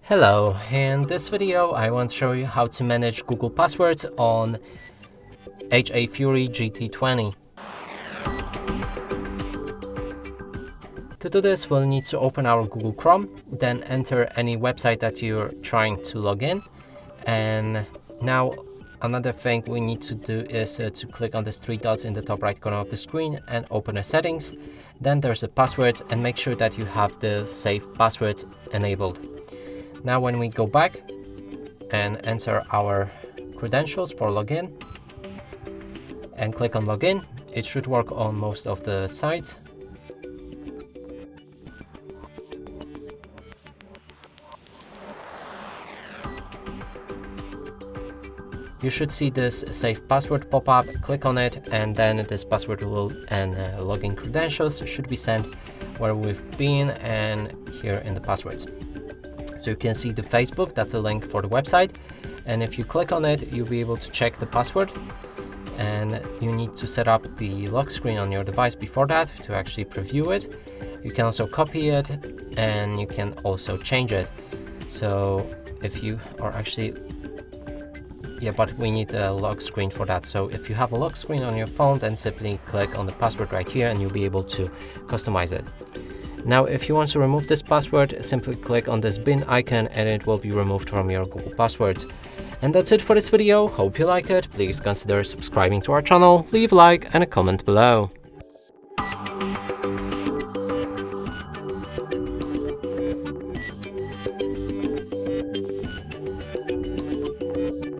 Hello, in this video I want to show you how to manage Google passwords on HAFURY GT20. To do this, we'll need to open our Google Chrome, then enter any website that you're trying to log in. And now another thing we need to do is to click on these three dots in the top right corner of the screen and open the settings. Then there's the passwords, and make sure that you have the save passwords enabled. Now when we go back and enter our credentials for login and click on login, it should work on most of the sites. You should see this save password pop up, click on it, and then this password and login credentials should be sent where we've been and here in the passwords. So you can see the Facebook, that's a link for the website, and if you click on it, you'll be able to check the password, and you need to set up the lock screen on your device before that to actually preview it. You can also copy it and you can also change it. So if you are actually but we need a lock screen for that. So if you have a lock screen on your phone, then simply click on the password right here and you'll be able to customize it. Now, if you want to remove this password, simply click on this bin icon and it will be removed from your Google Passwords. And that's it for this video. Hope you like it. Please consider subscribing to our channel, leave a like and a comment below.